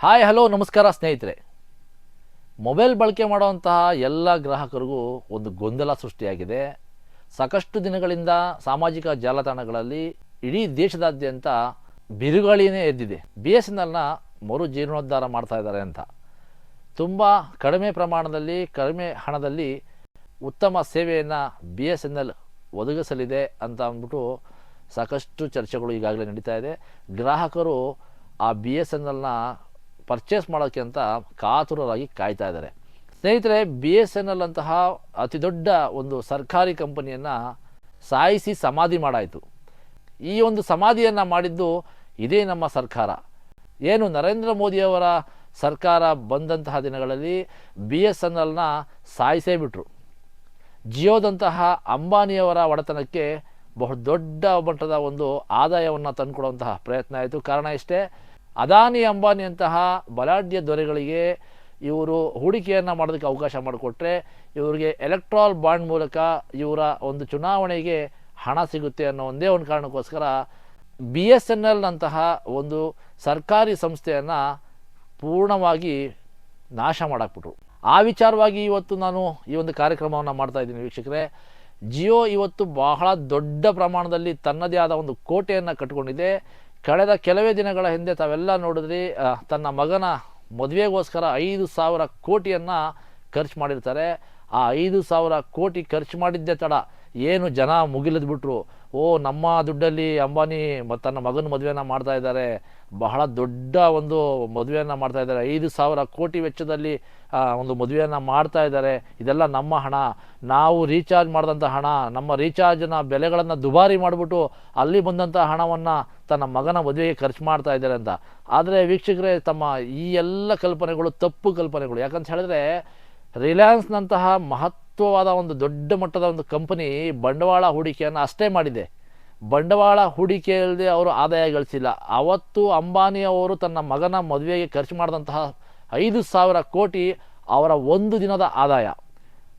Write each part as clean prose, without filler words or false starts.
Hi hello ನಮಸ್ಕಾರ ಸ್ನೇಹಿತರೆ. Mobile ಬಳಕೆ ಮಾಡುವಂತಹ ಎಲ್ಲ ಗ್ರಾಹಕರಿಗೂ ಒಂದು ಗೊಂದಲ ಸೃಷ್ಟಿಯಾಗಿದೆ. ಸಾಕಷ್ಟು ದಿನಗಳಿಂದ ಸಾಮಾಜಿಕ ಜಾಲತಾಣಗಳಲ್ಲಿ ಇಡೀ ದೇಶದಾದ್ಯಂತ ಬಿರುಗಾಳಿನೇ ಎದ್ದಿದೆ. BSNLನ ಮರು ಜೀರ್ಣೋದ್ಧಾರ ಮಾಡ್ತಾ ಇದ್ದಾರೆ ಅಂತ. ತುಂಬ ಕಡಿಮೆ ಪ್ರಮಾಣದಲ್ಲಿ ಕಡಿಮೆ ಹಣದಲ್ಲಿ ಉತ್ತಮ ಸೇವೆಯನ್ನು BSNL ಒದಗಿಸಲಿದೆ ಅಂತ ಅಂದ್ಬಿಟ್ಟು ಸಾಕಷ್ಟು ಚರ್ಚೆಗಳು ಈಗಾಗಲೇ ನಡೀತಾ ಇದೆ. ಗ್ರಾಹಕರು ಆ BSNLನ ಪರ್ಚೇಸ್ ಮಾಡೋಕ್ಕೆ ಅಂತ ಕಾತುರರಾಗಿ ಕಾಯ್ತಾ ಇದ್ದಾರೆ. ಸ್ನೇಹಿತರೆ, BSNL ಅಂತಹ ಅತಿ ದೊಡ್ಡ ಒಂದು ಸರ್ಕಾರಿ ಕಂಪನಿಯನ್ನು ಸಾಯಿಸಿ ಸಮಾಧಿ ಮಾಡಾಯಿತು. ಈ ಒಂದು ಸಮಾಧಿಯನ್ನು ಮಾಡಿದ್ದು ಇದೇ ನಮ್ಮ ಸರ್ಕಾರ. ಏನು ನರೇಂದ್ರ ಮೋದಿಯವರ ಸರ್ಕಾರ ಬಂದಂತಹ ದಿನಗಳಲ್ಲಿ BSNLನ ಸಾಯಿಸೇ ಬಿಟ್ರು. ಜಿಯೋದಂತಹ ಅಂಬಾನಿಯವರ ಒಡೆತನಕ್ಕೆ ಬಹುದೊಡ್ಡ ಮಟ್ಟದ ಒಂದು ಆದಾಯವನ್ನು ತಂದುಕೊಡುವಂತಹ ಪ್ರಯತ್ನ ಆಯಿತು. ಕಾರಣ ಇಷ್ಟೇ, ಅದಾನಿ ಅಂಬಾನಿಯಂತಹ ಬಲಾಢ್ಯ ದೊರೆಗಳಿಗೆ ಇವರು ಹೂಡಿಕೆಯನ್ನು ಮಾಡೋದಕ್ಕೆ ಅವಕಾಶ ಮಾಡಿಕೊಟ್ರೆ ಇವರಿಗೆ ಎಲೆಕ್ಟ್ರಾಲ್ ಬಾಂಡ್ ಮೂಲಕ ಇವರ ಒಂದು ಚುನಾವಣೆಗೆ ಹಣ ಸಿಗುತ್ತೆ ಅನ್ನೋ ಒಂದೇ ಒಂದು ಕಾರಣಕ್ಕೋಸ್ಕರ BSNL ಅಂತಹ ಒಂದು ಸರ್ಕಾರಿ ಸಂಸ್ಥೆಯನ್ನು ಪೂರ್ಣವಾಗಿ ನಾಶ ಮಾಡಾಕ್ಬಿಟ್ರು. ಆ ವಿಚಾರವಾಗಿ ಇವತ್ತು ನಾನು ಈ ಒಂದು ಕಾರ್ಯಕ್ರಮವನ್ನು ಮಾಡ್ತಾಯಿದ್ದೀನಿ ವೀಕ್ಷಕರೇ. ಜಿಯೋ ಇವತ್ತು ಬಹಳ ದೊಡ್ಡ ಪ್ರಮಾಣದಲ್ಲಿ ತನ್ನದೇ ಆದ ಒಂದು ಕೋಟೆಯನ್ನು ಕಟ್ಟಿಕೊಂಡಿದೆ. ಕಳೆದ ಕೆಲವೇ ದಿನಗಳ ಹಿಂದೆ ತಾವೆಲ್ಲ ನೋಡಿದ್ರಿ, ತನ್ನ ಮಗನ ಮದುವೆಗೋಸ್ಕರ 5,000 ಕೋಟಿಯನ್ನು ಖರ್ಚು ಮಾಡಿರ್ತಾರೆ. ಆ 5,000 ಕೋಟಿ ಖರ್ಚು ಮಾಡಿದ್ದೇ ತಡ ಏನು ಜನ ಮುಗಿಲಿದ್ಬಿಟ್ರು. ನಮ್ಮ ದುಡ್ಡಲ್ಲಿ ಅಂಬಾನಿ ತನ್ನ ಮಗನ ಮದುವೆಯನ್ನು ಮಾಡ್ತಾ ಇದ್ದಾರೆ, ಬಹಳ ದೊಡ್ಡ ಒಂದು ಮದುವೆಯನ್ನು ಮಾಡ್ತಾ ಇದ್ದಾರೆ, 5,000 ಕೋಟಿ ವೆಚ್ಚದಲ್ಲಿ ಒಂದು ಮದುವೆಯನ್ನು ಮಾಡ್ತಾ ಇದ್ದಾರೆ, ಇದೆಲ್ಲ ನಮ್ಮ ಹಣ, ನಾವು ರೀಚಾರ್ಜ್ ಮಾಡಿದಂಥ ಹಣ, ನಮ್ಮ ರೀಚಾರ್ಜ್ನ ಬೆಲೆಗಳನ್ನು ದುಬಾರಿ ಮಾಡಿಬಿಟ್ಟು ಅಲ್ಲಿ ಬಂದಂಥ ಹಣವನ್ನು ತನ್ನ ಮಗನ ಮದುವೆಗೆ ಖರ್ಚು ಮಾಡ್ತಾ ಇದ್ದಾರೆ ಅಂತ. ಆದರೆ ವೀಕ್ಷಕರೇ, ತಮ್ಮ ಈ ಎಲ್ಲ ಕಲ್ಪನೆಗಳು ತಪ್ಪು ಕಲ್ಪನೆಗಳು. ಯಾಕಂತ ಹೇಳಿದ್ರೆ ರಿಲಯನ್ಸ್ನಂತಹ ಮಹತ್ವವಾದ ಒಂದು ದೊಡ್ಡ ಮಟ್ಟದ ಒಂದು ಕಂಪನಿ ಬಂಡವಾಳ ಹೂಡಿಕೆಯನ್ನು ಅಷ್ಟೇ ಮಾಡಿದೆ. ಬಂಡವಾಳ ಹೂಡಿಕೆ ಇಲ್ಲದೆ ಅವರು ಆದಾಯ ಗಳಿಸಿಲ್ಲ. ಅವತ್ತು ಅಂಬಾನಿಯವರು ತನ್ನ ಮಗನ ಮದುವೆಗೆ ಖರ್ಚು ಮಾಡಿದಂತಹ 5,000 ಕೋಟಿ ಅವರ ಒಂದು ದಿನದ ಆದಾಯ.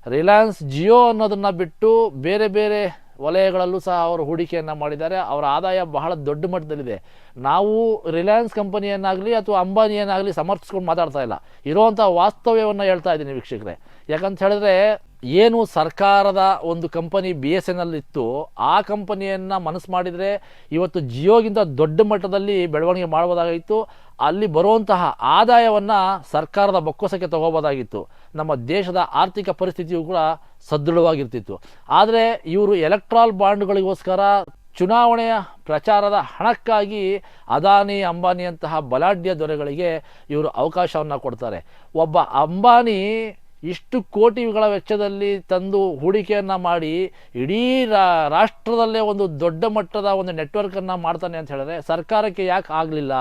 ರಿಲಯನ್ಸ್ ಜಿಯೋ ಅನ್ನೋದನ್ನು ಬಿಟ್ಟು ಬೇರೆ ಬೇರೆ ವಲಯಗಳಲ್ಲೂ ಸಹ ಅವರು ಹೂಡಿಕೆಯನ್ನು ಮಾಡಿದ್ದಾರೆ. ಅವರ ಆದಾಯ ಬಹಳ ದೊಡ್ಡ ಮಟ್ಟದಲ್ಲಿದೆ. ನಾವು ರಿಲಯನ್ಸ್ ಕಂಪನಿಯನ್ನಾಗಲಿ ಅಥವಾ ಅಂಬಾನಿಯನ್ನಾಗಲಿ ಸಮರ್ಥಿಸ್ಕೊಂಡು ಮಾತಾಡ್ತಾ ಇಲ್ಲ, ಇರುವಂಥ ವಾಸ್ತವ್ಯವನ್ನು ಹೇಳ್ತಾ ಇದ್ದೀನಿ ವೀಕ್ಷಕರೇ. ಯಾಕಂತ ಹೇಳಿದ್ರೆ ಏನು ಸರ್ಕಾರದ ಒಂದು ಕಂಪನಿ BSNL ಇತ್ತು, ಆ ಕಂಪನಿಯನ್ನು ಮನಸ್ಸು ಮಾಡಿದರೆ ಇವತ್ತು ಜಿಯೋಗಿಂತ ದೊಡ್ಡ ಮಟ್ಟದಲ್ಲಿ ಬೆಳವಣಿಗೆ ಮಾಡ್ಬೋದಾಗಿತ್ತು. ಅಲ್ಲಿ ಬರುವಂತಹ ಆದಾಯವನ್ನು ಸರ್ಕಾರದ ಬೊಕ್ಕಸಕ್ಕೆ ತಗೋಬೋದಾಗಿತ್ತು. ನಮ್ಮ ದೇಶದ ಆರ್ಥಿಕ ಪರಿಸ್ಥಿತಿಯು ಕೂಡ ಸದೃಢವಾಗಿರ್ತಿತ್ತು. ಆದರೆ ಇವರು ಎಲೆಕ್ಟ್ರಾಲ್ ಬಾಂಡ್ಗಳಿಗೋಸ್ಕರ ಚುನಾವಣೆಯ ಪ್ರಚಾರದ ಹಣಕ್ಕಾಗಿ ಅದಾನಿ ಅಂಬಾನಿಯಂತಹ ಬಲಾಢ್ಯ ದೊರೆಗಳಿಗೆ ಇವರು ಅವಕಾಶವನ್ನು ಕೊಡ್ತಾರೆ. ಒಬ್ಬ ಅಂಬಾನಿ ಇಷ್ಟು ಕೋಟಿಗಳ ವೆಚ್ಚದಲ್ಲಿ ತಂದು ಹೂಡಿಕೆಯನ್ನು ಮಾಡಿ ಇಡೀ ರಾಷ್ಟ್ರದಲ್ಲೇ ಒಂದು ದೊಡ್ಡ ಮಟ್ಟದ ಒಂದು ನೆಟ್ವರ್ಕನ್ನು ಮಾಡ್ತಾನೆ ಅಂತ ಹೇಳಿದ್ರೆ ಸರ್ಕಾರಕ್ಕೆ ಯಾಕೆ ಆಗಲಿಲ್ಲ?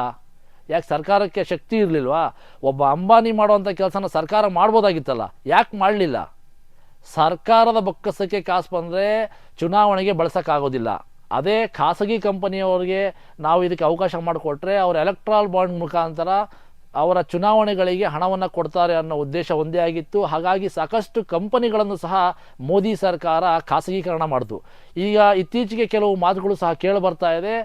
ಯಾಕೆ ಸರ್ಕಾರಕ್ಕೆ ಶಕ್ತಿ ಇರಲಿಲ್ವಾ? ಒಬ್ಬ ಅಂಬಾನಿ ಮಾಡುವಂಥ ಕೆಲಸನ ಸರ್ಕಾರ ಮಾಡ್ಬೋದಾಗಿತ್ತಲ್ಲ, ಯಾಕೆ ಮಾಡಲಿಲ್ಲ? ಸರ್ಕಾರದ ಬೊಕ್ಕಸಕ್ಕೆ ಕಾಸು ಬಂದರೆ ಚುನಾವಣೆಗೆ ಬಳಸೋಕ್ಕಾಗೋದಿಲ್ಲ. ಅದೇ ಖಾಸಗಿ ಕಂಪನಿಯವರಿಗೆ ನಾವು ಇದಕ್ಕೆ ಅವಕಾಶ ಮಾಡಿಕೊಟ್ರೆ ಅವರು ಎಲೆಕ್ಟ್ರಾಲ್ ಬಾಂಡ್ ಮುಖಾಂತರ ಅವರ ಚುನಾವಣೆಗಳಿಗೆ ಹಣವನ್ನು ಕೊಡ್ತಾರೆ ಅನ್ನೋ ಉದ್ದೇಶ ಒಂದೇ ಆಗಿತ್ತು. ಹಾಗಾಗಿ ಸಾಕಷ್ಟು ಕಂಪನಿಗಳನ್ನು ಸಹ ಮೋದಿ ಸರ್ಕಾರ ಖಾಸಗೀಕರಣ ಮಾಡಿತು. ಈಗ ಇತ್ತೀಚೆಗೆ ಕೆಲವು ಮಾತುಗಳು ಸಹ ಕೇಳಿಬರ್ತಾ ಇದೆ,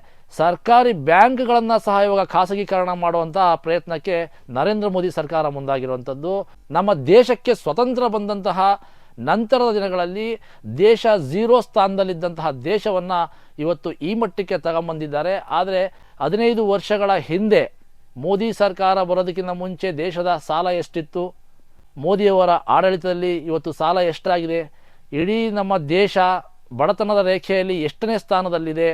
ಸರ್ಕಾರಿ ಬ್ಯಾಂಕ್ಗಳನ್ನು ಸಹ ಇವಾಗ ಖಾಸಗೀಕರಣ ಮಾಡುವಂಥ ಪ್ರಯತ್ನಕ್ಕೆ ನರೇಂದ್ರ ಮೋದಿ ಸರ್ಕಾರ ಮುಂದಾಗಿರುವಂಥದ್ದು. ನಮ್ಮ ದೇಶಕ್ಕೆ ಸ್ವತಂತ್ರ ಬಂದಂತಹ ನಂತರದ ದಿನಗಳಲ್ಲಿ ದೇಶ ಝೀರೋ ಸ್ಥಾನದಲ್ಲಿದ್ದಂತಹ ದೇಶವನ್ನು ಇವತ್ತು ಈ ಮಟ್ಟಕ್ಕೆ ತಗೊಂಬಂದಿದ್ದಾರೆ. ಆದರೆ 15 ವರ್ಷಗಳ ಹಿಂದೆ ಮೋದಿ ಸರ್ಕಾರ ಬರೋದಕ್ಕಿಂತ ಮುಂಚೆ ದೇಶದ ಸಾಲ ಎಷ್ಟಿತ್ತು? ಮೋದಿಯವರ ಆಡಳಿತದಲ್ಲಿ ಇವತ್ತು ಸಾಲ ಎಷ್ಟಾಗಿದೆ? ಇಡೀ ನಮ್ಮ ದೇಶ ಬಡತನದ ರೇಖೆಯಲ್ಲಿ ಎಷ್ಟನೇ ಸ್ಥಾನದಲ್ಲಿದೆ?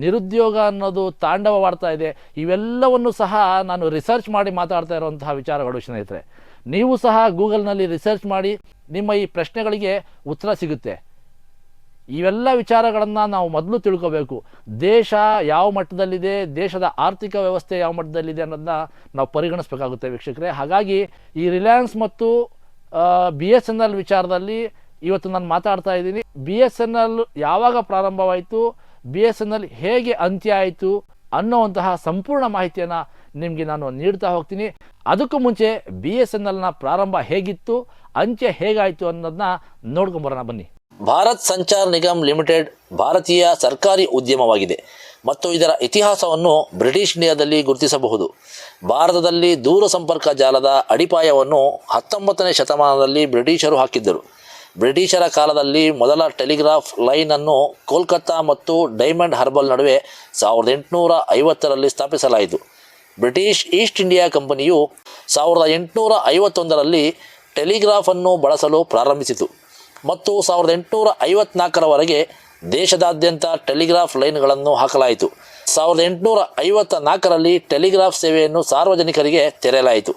ನಿರುದ್ಯೋಗ ಅನ್ನೋದು ತಾಂಡವವಾಡ್ತಾ ಇದೆ. ಇವೆಲ್ಲವನ್ನು ಸಹ ನಾನು ರಿಸರ್ಚ್ ಮಾಡಿ ಮಾತಾಡ್ತಾ ಇರುವಂತಹ ವಿಚಾರಗಳು ಸ್ನೇಹಿತರೆ. ನೀವು ಸಹ ಗೂಗಲ್ನಲ್ಲಿ ರಿಸರ್ಚ್ ಮಾಡಿ ನಿಮ್ಮ ಈ ಪ್ರಶ್ನೆಗಳಿಗೆ ಉತ್ತರ ಸಿಗುತ್ತೆ. ಇವೆಲ್ಲ ವಿಚಾರಗಳನ್ನು ನಾವು ಮೊದಲು ತಿಳ್ಕೋಬೇಕು. ದೇಶ ಯಾವ ಮಟ್ಟದಲ್ಲಿದೆ, ದೇಶದ ಆರ್ಥಿಕ ವ್ಯವಸ್ಥೆ ಯಾವ ಮಟ್ಟದಲ್ಲಿದೆ ಅನ್ನೋದನ್ನ ನಾವು ಪರಿಗಣಿಸಬೇಕಾಗುತ್ತೆ ವೀಕ್ಷಕರೇ. ಹಾಗಾಗಿ ಈ ರಿಲಯನ್ಸ್ ಮತ್ತು BSNL ವಿಚಾರದಲ್ಲಿ ಇವತ್ತು ನಾನು ಮಾತಾಡ್ತಾ ಇದ್ದೀನಿ. BSNL ಯಾವಾಗ ಪ್ರಾರಂಭವಾಯಿತು, BSNL ಹೇಗೆ ಅಂತ್ಯ ಆಯಿತು ಅನ್ನೋವಂತಹ ಸಂಪೂರ್ಣ ಮಾಹಿತಿಯನ್ನು ನಿಮಗೆ ನಾನು ನೀಡ್ತಾ ಹೋಗ್ತೀನಿ. ಅದಕ್ಕೂ ಮುಂಚೆ BSNLನ ಪ್ರಾರಂಭ ಹೇಗಿತ್ತು, ಅಂತ್ಯ ಹೇಗಾಯಿತು ಅನ್ನೋದನ್ನ ನೋಡ್ಕೊಂಬರೋಣ ಬನ್ನಿ. ಭಾರತ್ ಸಂಚಾರ್ ನಿಗಮ್ ಲಿಮಿಟೆಡ್ ಭಾರತೀಯ ಸರ್ಕಾರಿ ಉದ್ಯಮವಾಗಿದೆ. ಮತ್ತು ಇದರ ಇತಿಹಾಸವನ್ನು ಬ್ರಿಟಿಷ್ ಇಂಡಿಯಾದಲ್ಲಿ ಗುರುತಿಸಬಹುದು. ಭಾರತದಲ್ಲಿ ದೂರ ಸಂಪರ್ಕ ಜಾಲದ ಅಡಿಪಾಯವನ್ನು 19ನೇ ಶತಮಾನದಲ್ಲಿ ಬ್ರಿಟಿಷರು ಹಾಕಿದ್ದರು. ಬ್ರಿಟಿಷರ ಕಾಲದಲ್ಲಿ ಮೊದಲ ಟೆಲಿಗ್ರಾಫ್ ಲೈನನ್ನು ಕೋಲ್ಕತ್ತಾ ಮತ್ತು ಡೈಮಂಡ್ ಹಾರ್ಬರ್ ನಡುವೆ 1850ರಲ್ಲಿ ಸ್ಥಾಪಿಸಲಾಯಿತು. ಬ್ರಿಟಿಷ್ ಈಸ್ಟ್ ಇಂಡಿಯಾ ಕಂಪನಿಯು 1851ರಲ್ಲಿ ಟೆಲಿಗ್ರಾಫನ್ನು ಬಳಸಲು ಪ್ರಾರಂಭಿಸಿತು ಮತ್ತು 1854ರವರೆಗೆ ದೇಶದಾದ್ಯಂತ ಟೆಲಿಗ್ರಾಫ್ ಲೈನ್ಗಳನ್ನು ಹಾಕಲಾಯಿತು. 1854ರಲ್ಲಿ ಟೆಲಿಗ್ರಾಫ್ ಸೇವೆಯನ್ನು ಸಾರ್ವಜನಿಕರಿಗೆ ತೆರೆಯಲಾಯಿತು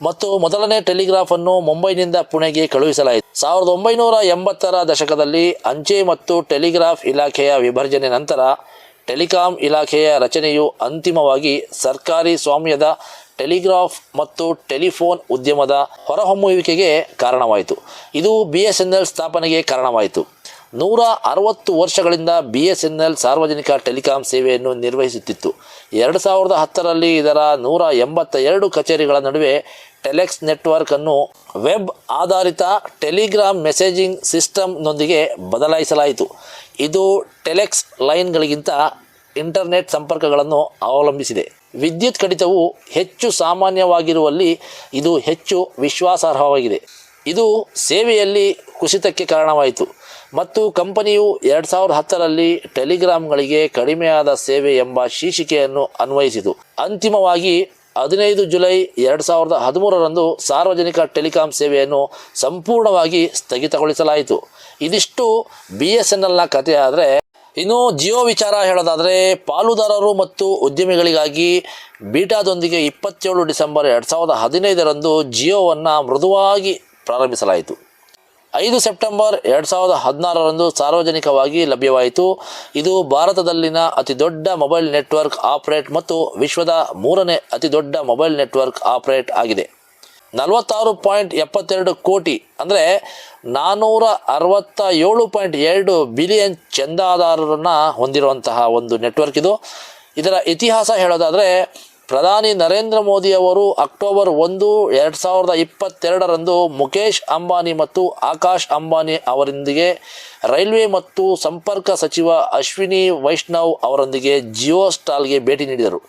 ಮತ್ತು ಮೊದಲನೇ ಟೆಲಿಗ್ರಾಫನ್ನು ಮುಂಬೈನಿಂದ ಪುಣೆಗೆ ಕಳುಹಿಸಲಾಯಿತು. 1980ರ ದಶಕದಲ್ಲಿ ಅಂಚೆ ಮತ್ತು ಟೆಲಿಗ್ರಾಫ್ ಇಲಾಖೆಯ ವಿಭಜನೆ ನಂತರ ಟೆಲಿಕಾಂ ಇಲಾಖೆಯ ರಚನೆಯು ಅಂತಿಮವಾಗಿ ಸರ್ಕಾರಿ ಸ್ವಾಮ್ಯದ ಟೆಲಿಗ್ರಾಫ್ ಮತ್ತು ಟೆಲಿಫೋನ್ ಉದ್ಯಮದ ಹೊರಹೊಮ್ಮುವಿಕೆಗೆ ಕಾರಣವಾಯಿತು. ಇದು BSNL ಸ್ಥಾಪನೆಗೆ ಕಾರಣವಾಯಿತು. 160 ವರ್ಷಗಳಿಂದ BSNL ಸಾರ್ವಜನಿಕ ಟೆಲಿಕಾಂ ಸೇವೆಯನ್ನು ನಿರ್ವಹಿಸುತ್ತಿತ್ತು. 2010ರಲ್ಲಿ ಇದರ 182 ಕಚೇರಿಗಳ ನಡುವೆ ಟೆಲೆಕ್ಸ್ ನೆಟ್ವರ್ಕ್ ಅನ್ನು ವೆಬ್ ಆಧಾರಿತ ಟೆಲಿಗ್ರಾಮ್ ಮೆಸೇಜಿಂಗ್ ಸಿಸ್ಟಮ್ನೊಂದಿಗೆ ಬದಲಾಯಿಸಲಾಯಿತು. ಇದು ಟೆಲೆಕ್ಸ್ ಲೈನ್ಗಳಿಗಿಂತ ಇಂಟರ್ನೆಟ್ ಸಂಪರ್ಕಗಳನ್ನು ಅವಲಂಬಿಸಿದೆ. ವಿದ್ಯುತ್ ಕಡಿತವು ಹೆಚ್ಚು ಸಾಮಾನ್ಯವಾಗಿರುವಲ್ಲಿ ಇದು ಹೆಚ್ಚು ವಿಶ್ವಾಸಾರ್ಹವಾಗಿದೆ. ಇದು ಸೇವೆಯಲ್ಲಿ ಕುಸಿತಕ್ಕೆ ಕಾರಣವಾಯಿತು ಮತ್ತು ಕಂಪನಿಯು 2010ರಲ್ಲಿ ಟೆಲಿಗ್ರಾಮ್ಗಳಿಗೆ ಕಡಿಮೆಯಾದ ಸೇವೆ ಎಂಬ ಶೀರ್ಷಿಕೆಯನ್ನು ಅನ್ವಯಿಸಿತು. ಅಂತಿಮವಾಗಿ 15 ಜುಲೈ 2013ರಂದು ಸಾರ್ವಜನಿಕ ಟೆಲಿಕಾಂ ಸೇವೆಯನ್ನು ಸಂಪೂರ್ಣವಾಗಿ ಸ್ಥಗಿತಗೊಳಿಸಲಾಯಿತು. ಇದಿಷ್ಟು BSNLನ ಕಥೆ. ಆದರೆ ಇನ್ನು ಜಿಯೋ ವಿಚಾರ ಹೇಳೋದಾದರೆ, ಪಾಲುದಾರರು ಮತ್ತು ಉದ್ಯಮಿಗಳಿಗಾಗಿ ಬೀಟಾದೊಂದಿಗೆ 27 ಡಿಸೆಂಬರ್ 2015ರಂದು ಜಿಯೋವನ್ನು ಮೃದುವಾಗಿ ಪ್ರಾರಂಭಿಸಲಾಯಿತು. 5 ಸೆಪ್ಟೆಂಬರ್ 2016ರಂದು ಸಾರ್ವಜನಿಕವಾಗಿ ಲಭ್ಯವಾಯಿತು. ಇದು ಭಾರತದಲ್ಲಿನ ಅತಿದೊಡ್ಡ ಮೊಬೈಲ್ ನೆಟ್ವರ್ಕ್ ಆಪರೇಟ್ ಮತ್ತು ವಿಶ್ವದ 3ನೇ ಅತಿದೊಡ್ಡ ಮೊಬೈಲ್ ನೆಟ್ವರ್ಕ್ ಆಪರೇಟ್ ಆಗಿದೆ. 46.72 ಕೋಟಿ ಅಂದರೆ 467.2 ಬಿಲಿಯನ್ ಚಂದಾದಾರರನ್ನು ಹೊಂದಿರುವಂತಹ ಒಂದು ನೆಟ್ವರ್ಕ್ ಇದು. ಇದರ ಇತಿಹಾಸ ಹೇಳೋದಾದರೆ, ಪ್ರಧಾನಿ ನರೇಂದ್ರ ಮೋದಿ ಅವರು ಅಕ್ಟೋಬರ್ 1, 2022ರಂದು ಮುಖೇಶ್ ಅಂಬಾನಿ ಮತ್ತು ಆಕಾಶ್ ಅಂಬಾನಿ ಅವರೊಂದಿಗೆ ರೈಲ್ವೆ ಮತ್ತು ಸಂಪರ್ಕ ಸಚಿವ ಅಶ್ವಿನಿ ವೈಷ್ಣವ್ ಅವರೊಂದಿಗೆ ಜಿಯೋ ಸ್ಟಾಲ್ಗೆ ಭೇಟಿ ನೀಡಿದರು.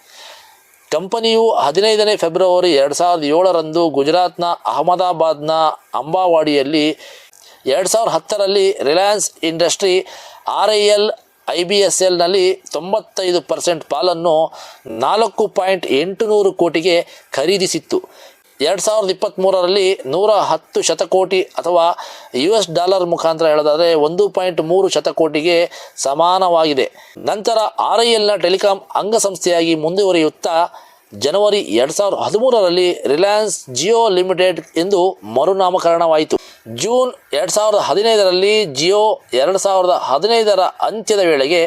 ಕಂಪನಿಯು 15ನೇ ಫೆಬ್ರವರಿ 2007ರಂದು ಗುಜರಾತ್ನ ಅಹಮದಾಬಾದ್ನ ಅಂಬಾವಾಡಿಯಲ್ಲಿ, 2010ರಲ್ಲಿ ರಿಲಯನ್ಸ್ ಇಂಡಸ್ಟ್ರಿ RIL IBSLನಲ್ಲಿ 95% ಪಾಲನ್ನು 4.800 ಕೋಟಿಗೆ ಖರೀದಿಸಿತ್ತು. 2023ರಲ್ಲಿ 110 ಶತಕೋಟಿ ಅಥವಾ $, ಮುಖಾಂತರ ಹೇಳೋದಾದರೆ 1.3 ಶತಕೋಟಿಗೆ ಸಮಾನವಾಗಿದೆ. ನಂತರ RILನ ಟೆಲಿಕಾಂ ಅಂಗಸಂಸ್ಥೆಯಾಗಿ ಮುಂದುವರಿಯುತ್ತಾ ಜನವರಿ 2013ರಲ್ಲಿ ರಿಲಯನ್ಸ್ ಜಿಯೋ ಲಿಮಿಟೆಡ್ ಎಂದು ಮರುನಾಮಕರಣವಾಯಿತು. ಜೂನ್ 2015ರಲ್ಲಿ ಜಿಯೋ 2015ರ ಅಂತ್ಯದ ವೇಳೆಗೆ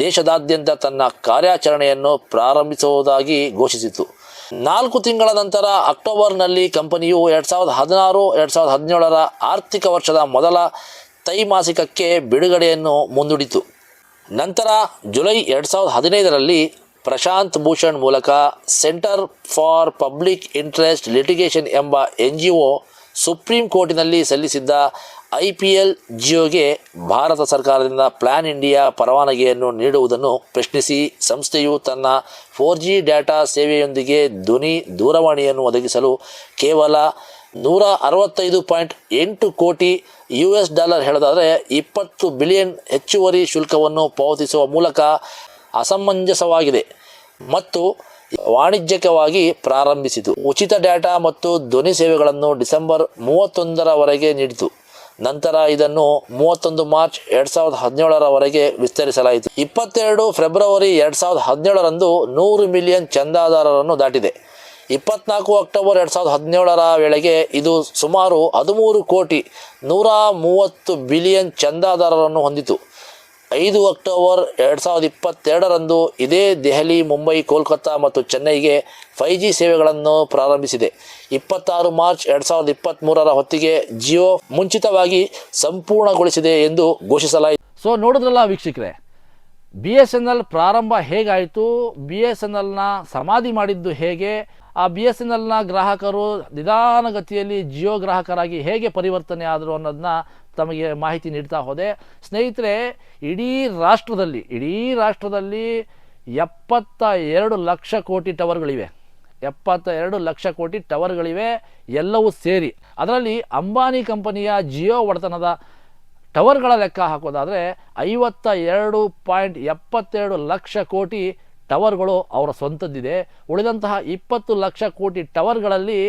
ದೇಶದಾದ್ಯಂತ ತನ್ನ ಕಾರ್ಯಾಚರಣೆಯನ್ನು ಪ್ರಾರಂಭಿಸುವುದಾಗಿ ಘೋಷಿಸಿತು. 4 ತಿಂಗಳ ನಂತರ ಅಕ್ಟೋಬರ್ನಲ್ಲಿ ಕಂಪನಿಯು 2016-2017ರ ಆರ್ಥಿಕ ವರ್ಷದ ಮೊದಲ ತ್ರೈಮಾಸಿಕಕ್ಕೆ ಬಿಡುಗಡೆಯನ್ನು ಮುಂದೂಡಿತು. ನಂತರ ಜುಲೈ 2015ರಲ್ಲಿ ಪ್ರಶಾಂತ್ ಭೂಷಣ್ ಮೂಲಕ centre for public interest litigation ಎಂಬ NGO ಸುಪ್ರೀಂ ಕೋರ್ಟಿನಲ್ಲಿ ಸಲ್ಲಿಸಿದ್ದ IPL ಜಿಯೋಗೆ ಭಾರತ ಸರ್ಕಾರದಿಂದ ಪ್ಲಾನ್ ಇಂಡಿಯಾ ಪರವಾನಗಿಯನ್ನು ನೀಡುವುದನ್ನು ಪ್ರಶ್ನಿಸಿ ಸಂಸ್ಥೆಯು ತನ್ನ 4G ಡೇಟಾ ಸೇವೆಯೊಂದಿಗೆ ಧ್ವನಿ ದೂರವಾಣಿಯನ್ನು ಒದಗಿಸಲು ಕೇವಲ $165.8 ಕೋಟಿ ಹೇಳೋದಾದರೆ 20 ಬಿಲಿಯನ್ ಹೆಚ್ಚುವರಿ ಶುಲ್ಕವನ್ನು ಪಾವತಿಸುವ ಮೂಲಕ ಅಸಮಂಜಸವಾಗಿದೆ ಮತ್ತು ವಾಣಿಜ್ಯಿಕವಾಗಿ ಪ್ರಾರಂಭಿಸಿತು. ಉಚಿತ ಡೇಟಾ ಮತ್ತು ಧ್ವನಿ ಸೇವೆಗಳನ್ನು ಡಿಸೆಂಬರ್ 31ರವರೆಗೆ ನೀಡಿತು. ನಂತರ ಇದನ್ನು 31 ಮಾರ್ಚ್ 2017ರವರೆಗೆ ವಿಸ್ತರಿಸಲಾಯಿತು. 22 ಫೆಬ್ರವರಿ 2017ರಂದು 100 ಮಿಲಿಯನ್ ಚಂದಾದಾರರನ್ನು ದಾಟಿದೆ. 24 ಅಕ್ಟೋಬರ್ 2017ರ ವೇಳೆಗೆ ಇದು ಸುಮಾರು 13 ಕೋಟಿ 130 ಬಿಲಿಯನ್ ಚಂದಾದಾರರನ್ನು ಹೊಂದಿತು. 5 ಅಕ್ಟೋಬರ್ 2022ರಂದು ಇದೇ ದೆಹಲಿ, ಮುಂಬೈ, ಕೋಲ್ಕತ್ತಾ ಮತ್ತು ಚೆನ್ನೈಗೆ 5G ಸೇವೆಗಳನ್ನು ಪ್ರಾರಂಭಿಸಿದೆ. 26 ಮಾರ್ಚ್ 2023ರ ಹೊತ್ತಿಗೆ ಜಿಯೋ ಮುಂಚಿತವಾಗಿ ಸಂಪೂರ್ಣಗೊಳಿಸಿದೆ ಎಂದು ಘೋಷಿಸಲಾಯಿತು. ಸೊ ನೋಡಿದ್ರಲ್ಲ ವೀಕ್ಷಕರೇ, BSNL ಪ್ರಾರಂಭ ಹೇಗಾಯಿತು, BSNLನ ಸಮಾಧಿ ಮಾಡಿದ್ದು ಹೇಗೆ, ಆ BSNLನ ಗ್ರಾಹಕರು ನಿಧಾನಗತಿಯಲ್ಲಿ ಜಿಯೋ ಗ್ರಾಹಕರಾಗಿ ಹೇಗೆ ಪರಿವರ್ತನೆ ಆದರು ಅನ್ನೋದನ್ನ ತಮಗೆ ಮಾಹಿತಿ ನೀಡ್ತಾ ಹೋದೆ. ಸ್ನೇಹಿತರೆ, ಇಡೀ ರಾಷ್ಟ್ರದಲ್ಲಿ 72 ಲಕ್ಷ ಕೋಟಿ ಟವರ್ಗಳಿವೆ. 72 ಲಕ್ಷ ಕೋಟಿ ಟವರ್ಗಳಿವೆ ಎಲ್ಲವೂ ಸೇರಿ. ಅದರಲ್ಲಿ ಅಂಬಾನಿ ಕಂಪನಿಯ ಜಿಯೋ ಒಡೆತನದ ಟವರ್ಗಳ ಲೆಕ್ಕ ಹಾಕೋದಾದರೆ 52.72 ಲಕ್ಷ ಕೋಟಿ ಟವರ್ಗಳು ಅವರ ಸ್ವಂತದ್ದಿದೆ. ಉಳಿದಂತಹ 20 ಲಕ್ಷ ಕೋಟಿ ಟವರ್ಗಳಲ್ಲಿ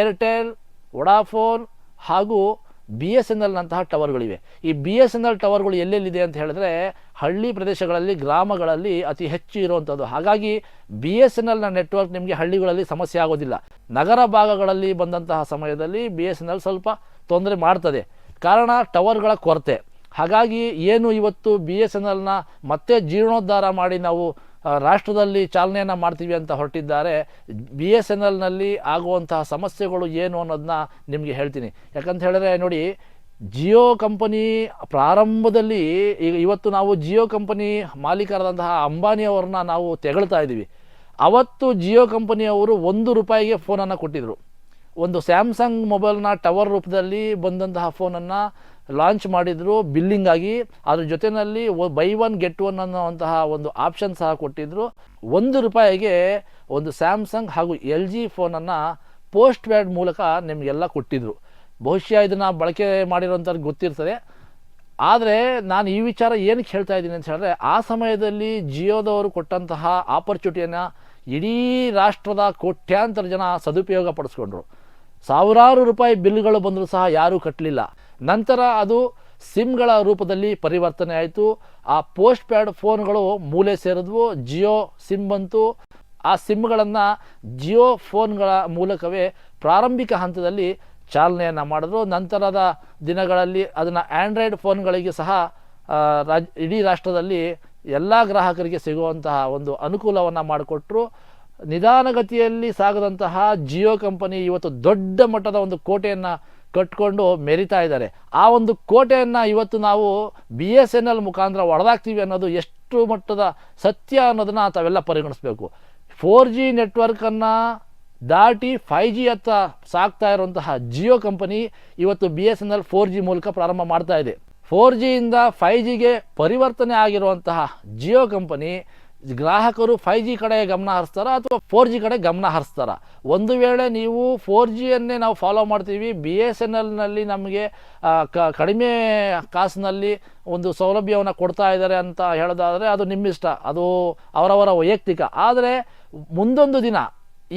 ಏರ್ಟೆಲ್, ವೊಡಾಫೋನ್ ಹಾಗೂ BSNL ನಂತಹ ಟವರ್ಗಳಿವೆ. ಈ BSNL ಟವರ್ಗಳು ಎಲ್ಲೆಲ್ಲಿದೆ ಅಂತ ಹೇಳಿದ್ರೆ ಹಳ್ಳಿ ಪ್ರದೇಶಗಳಲ್ಲಿ, ಗ್ರಾಮಗಳಲ್ಲಿ ಅತಿ ಹೆಚ್ಚು ಇರುವಂಥದ್ದು. ಹಾಗಾಗಿ BSNLನ ನೆಟ್ವರ್ಕ್ ನಿಮಗೆ ಹಳ್ಳಿಗಳಲ್ಲಿ ಸಮಸ್ಯೆ ಆಗೋದಿಲ್ಲ. ನಗರ ಭಾಗಗಳಲ್ಲಿ ಬಂದಂತಹ ಸಮಯದಲ್ಲಿ BSNL ಸ್ವಲ್ಪ ತೊಂದರೆ ಮಾಡ್ತದೆ, ಕಾರಣ ಟವರ್ಗಳ ಕೊರತೆ. ಹಾಗಾಗಿ ಏನು ಇವತ್ತು BSNLನ ಮತ್ತೆ ಜೀರ್ಣೋದ್ಧಾರ ಮಾಡಿ ನಾವು ರಾಷ್ಟ್ರದಲ್ಲಿ ಚಾಲನೆಯನ್ನು ಮಾಡ್ತೀವಿ ಅಂತ ಹೊರಟಿದ್ದಾರೆ. BSNLನಲ್ಲಿ ಆಗುವಂತಹ ಸಮಸ್ಯೆಗಳು ಏನು ಅನ್ನೋದನ್ನ ನಿಮಗೆ ಹೇಳ್ತೀನಿ. ಯಾಕಂತ ಹೇಳಿದ್ರೆ ನೋಡಿ, ಜಿಯೋ ಕಂಪನಿ ಪ್ರಾರಂಭದಲ್ಲಿ ಇವತ್ತು ನಾವು ಜಿಯೋ ಕಂಪನಿ ಮಾಲೀಕರಾದಂತಹ ಅಂಬಾನಿಯವ್ರನ್ನ ನಾವು ತೆಗಳ್ತಾ ಇದ್ದೀವಿ. ಅವತ್ತು ಜಿಯೋ ಕಂಪನಿಯವರು ₹1 ಫೋನನ್ನು ಕೊಟ್ಟಿದ್ದರು. ಒಂದು ಸ್ಯಾಮ್ಸಂಗ್ ಮೊಬೈಲ್ನ ಟವರ್ ರೂಪದಲ್ಲಿ ಬಂದಂತಹ ಫೋನನ್ನು ಲಾಂಚ್ ಮಾಡಿದರು ಬಿಲ್ಲಿಂಗ್ ಆಗಿ. ಅದ್ರ ಜೊತೆಯಲ್ಲಿ ಬೈ ಒನ್ ಗೆಟ್ ಒನ್ ಅನ್ನೋವಂತಹ ಒಂದು ಆಪ್ಷನ್ ಸಹ ಕೊಟ್ಟಿದ್ದರು. ₹1 ಒಂದು ಸ್ಯಾಮ್ಸಂಗ್ ಹಾಗೂ LG ಫೋನನ್ನು ಪೋಸ್ಟ್ ಪೇಡ್ ಮೂಲಕ ನಿಮಗೆಲ್ಲ ಕೊಟ್ಟಿದ್ದರು. ಬಹುಶಃ ಇದನ್ನು ಬಳಕೆ ಮಾಡಿರೋಂಥವ್ರಿಗೆ ಗೊತ್ತಿರ್ತದೆ. ಆದರೆ ನಾನು ಈ ವಿಚಾರ ಏನಕ್ಕೆ ಹೇಳ್ತಾ ಇದ್ದೀನಿ ಅಂತ ಹೇಳಿದ್ರೆ, ಆ ಸಮಯದಲ್ಲಿ ಜಿಯೋದವರು ಕೊಟ್ಟಂತಹ ಆಪರ್ಚುನಿಟಿಯನ್ನು ಇಡೀ ರಾಷ್ಟ್ರದ ಕೋಟ್ಯಾಂತರ ಜನ ಸದುಪಯೋಗ ಪಡಿಸ್ಕೊಂಡ್ರು. ಸಾವಿರಾರು ರೂಪಾಯಿ ಬಿಲ್ಗಳು ಬಂದರೂ ಸಹ ಯಾರೂ ಕಟ್ಟಲಿಲ್ಲ. ನಂತರ ಅದು ಸಿಮ್ಗಳ ರೂಪದಲ್ಲಿ ಪರಿವರ್ತನೆ ಆಯಿತು. ಆ ಪೋಸ್ಟ್ ಪ್ಯಾಡ್ ಫೋನ್ಗಳು ಮೂಲೆ ಸೇರಿದ್ವು, ಜಿಯೋ ಸಿಮ್ ಬಂತು. ಆ ಸಿಮ್ಗಳನ್ನು ಜಿಯೋ ಫೋನ್ಗಳ ಮೂಲಕವೇ ಪ್ರಾರಂಭಿಕ ಹಂತದಲ್ಲಿ ಚಾಲನೆಯನ್ನು ಮಾಡಿದ್ರು. ನಂತರದ ದಿನಗಳಲ್ಲಿ ಅದನ್ನು ಆ್ಯಂಡ್ರಾಯ್ಡ್ ಫೋನ್ಗಳಿಗೆ ಸಹ ಇಡೀ ರಾಷ್ಟ್ರದಲ್ಲಿ ಎಲ್ಲ ಗ್ರಾಹಕರಿಗೆ ಸಿಗುವಂತಹ ಒಂದು ಅನುಕೂಲವನ್ನು ಮಾಡಿಕೊಟ್ರು. ನಿಧಾನಗತಿಯಲ್ಲಿ ಸಾಗದಂತಹ ಜಿಯೋ ಕಂಪನಿ ಇವತ್ತು ದೊಡ್ಡ ಮಟ್ಟದ ಒಂದು ಕೋಟೆಯನ್ನು ಕಟ್ಕೊಂಡು ಮೆರಿತಾ ಇದ್ದಾರೆ. ಆ ಒಂದು ಕೋಟೆಯನ್ನು ಇವತ್ತು ನಾವು BSNL ಮುಖಾಂತರ ಒಡೆದಾಕ್ತೀವಿ ಅನ್ನೋದು ಎಷ್ಟು ಮಟ್ಟದ ಸತ್ಯ ಅನ್ನೋದನ್ನು ತಾವೆಲ್ಲ ಪರಿಗಣಿಸಬೇಕು. 4G ನೆಟ್ವರ್ಕನ್ನು ದಾಟಿ 5G ಹತ್ತ ಸಾಗ್ತಾ ಇರುವಂತಹ ಜಿಯೋ ಕಂಪನಿ ಇವತ್ತು BSNL 4G ಮೂಲಕ ಪ್ರಾರಂಭ ಮಾಡ್ತಾ ಇದೆ. 4Gಯಿಂದ 5Gಗೆ ಪರಿವರ್ತನೆ ಆಗಿರುವಂತಹ ಜಿಯೋ ಕಂಪನಿ ಗ್ರಾಹಕರು 5G ಕಡೆ ಗಮನ ಹರಿಸ್ತಾರ ಅಥವಾ 4G ಕಡೆ ಗಮನ ಹರಿಸ್ತಾರ? ಒಂದು ವೇಳೆ ನೀವು 4Gಯನ್ನೇ ನಾವು ಫಾಲೋ ಮಾಡ್ತೀವಿ, BSNLನಲ್ಲಿ ನಮಗೆ ಕಡಿಮೆ ಕಾಸಿನಲ್ಲಿ ಒಂದು ಸೌಲಭ್ಯವನ್ನು ಕೊಡ್ತಾ ಇದ್ದಾರೆ ಅಂತ ಹೇಳೋದಾದರೆ ಅದು ನಿಮ್ಮಿಷ್ಟ, ಅದು ಅವರವರ ವೈಯಕ್ತಿಕ. ಆದರೆ ಮುಂದೊಂದು ದಿನ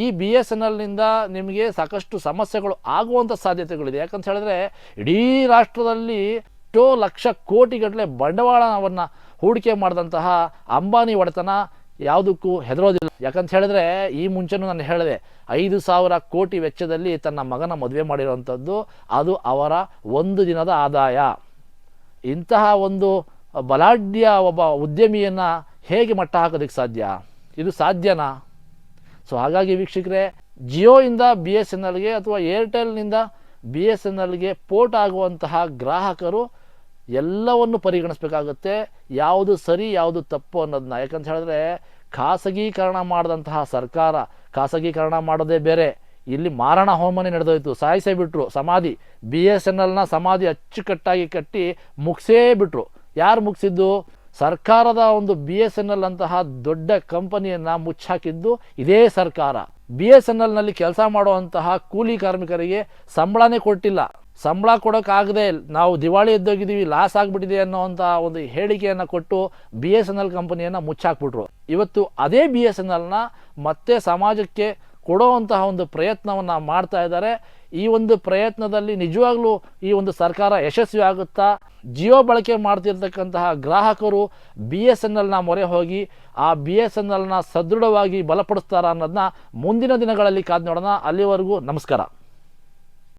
ಈ BSNLನಿಂದ ನಿಮಗೆ ಸಾಕಷ್ಟು ಸಮಸ್ಯೆಗಳು ಆಗುವಂಥ ಸಾಧ್ಯತೆಗಳಿದೆ. ಯಾಕಂತ ಹೇಳಿದ್ರೆ ಇಡೀ ರಾಷ್ಟ್ರದಲ್ಲಿ ಎಷ್ಟೋ ಲಕ್ಷ ಕೋಟಿಗಟ್ಟಲೆ ಬಂಡವಾಳವನ್ನು ಹೂಡಿಕೆ ಮಾಡಿದಂತಹ ಅಂಬಾನಿ ಒಡೆತನ ಯಾವುದಕ್ಕೂ ಹೆದರೋದಿಲ್ಲ. ಯಾಕಂತ ಹೇಳಿದ್ರೆ ಈ ಮುಂಚೆನೂ ನಾನು ಹೇಳಿದೆ, 5,000 ಕೋಟಿ ವೆಚ್ಚದಲ್ಲಿ ತನ್ನ ಮಗನ ಮದುವೆ ಮಾಡಿರುವಂಥದ್ದು, ಅದು ಅವರ ಒಂದು ದಿನದ ಆದಾಯ. ಇಂತಹ ಒಂದು ಬಲಾಢ್ಯ ಒಬ್ಬ ಉದ್ಯಮಿಯನ್ನು ಹೇಗೆ ಮಟ್ಟ ಹಾಕೋದಕ್ಕೆ ಸಾಧ್ಯ? ಇದು ಸಾಧ್ಯನಾ? ಸೊ ಹಾಗಾಗಿ ವೀಕ್ಷಕರೇ, ಜಿಯೋಯಿಂದ BSNLಗೆ ಅಥವಾ ಏರ್ಟೆಲ್ನಿಂದ BSNLಗೆ ಪೋರ್ಟ್ ಆಗುವಂತಹ ಗ್ರಾಹಕರು ಎಲ್ಲವನ್ನು ಪರಿಗಣಿಸಬೇಕಾಗುತ್ತೆ. ಯಾವುದು ಸರಿ ಯಾವುದು ತಪ್ಪು ಅನ್ನೋದನ್ನ. ಯಾಕಂತ ಹೇಳಿದ್ರೆ ಖಾಸಗೀಕರಣ ಮಾಡಿದಂತಹ ಸರ್ಕಾರ, ಖಾಸಗೀಕರಣ ಮಾಡೋದೇ ಬೇರೆ, ಇಲ್ಲಿ ಮಾರಣ ಹೋಮನೆ ನಡೆದೋಯ್ತು, ಸಾಯಿಸೇ ಬಿಟ್ರು. ಸಮಾಧಿ BSNLನ ಸಮಾಧಿ ಅಚ್ಚುಕಟ್ಟಾಗಿ ಕಟ್ಟಿ ಮುಗಿಸೇ ಬಿಟ್ರು. ಯಾರು ಮುಗಿಸಿದ್ದು? ಸರ್ಕಾರದ ಒಂದು BSNL ಅಂತಹ ದೊಡ್ಡ ಕಂಪನಿಯನ್ನು ಮುಚ್ಚಾಕಿದ್ದು ಇದೇ ಸರ್ಕಾರ. BSNLನಲ್ಲಿ ಕೆಲಸ ಮಾಡುವಂತಹ ಕೂಲಿ ಕಾರ್ಮಿಕರಿಗೆ ಸಂಬಳನೇ ಕೊಟ್ಟಿಲ್ಲ. ಸಂಬಳ ಕೊಡೋಕ್ಕಾಗದೆ ನಾವು ದಿವಾಳಿ ಎದ್ದೋಗಿದ್ದೀವಿ, ಲಾಸ್ ಆಗಿಬಿಟ್ಟಿದೆ ಅನ್ನೋವಂಥ ಒಂದು ಹೇಳಿಕೆಯನ್ನು ಕೊಟ್ಟು BSNL ಕಂಪನಿಯನ್ನು ಮುಚ್ಚಾಕ್ಬಿಟ್ರು. ಇವತ್ತು ಅದೇ BSNLನ ಮತ್ತೆ ಸಮಾಜಕ್ಕೆ ಕೊಡುವಂತಹ ಒಂದು ಪ್ರಯತ್ನವನ್ನು ಮಾಡ್ತಾ ಇದ್ದಾರೆ. ಈ ಒಂದು ಪ್ರಯತ್ನದಲ್ಲಿ ನಿಜವಾಗ್ಲೂ ಈ ಒಂದು ಸರ್ಕಾರ ಯಶಸ್ವಿ ಆಗುತ್ತಾ? ಜಿಯೋ ಬಳಕೆ ಮಾಡ್ತಿರ್ತಕ್ಕಂತಹ ಗ್ರಾಹಕರು BSNLನ ಮೊರೆ ಹೋಗಿ ಆ BSNLನ ಸದೃಢವಾಗಿ ಬಲಪಡಿಸ್ತಾರ ಅನ್ನೋದನ್ನ ಮುಂದಿನ ದಿನಗಳಲ್ಲಿ ಕಾದು ನೋಡೋಣ. ಅಲ್ಲಿವರೆಗೂ ನಮಸ್ಕಾರ.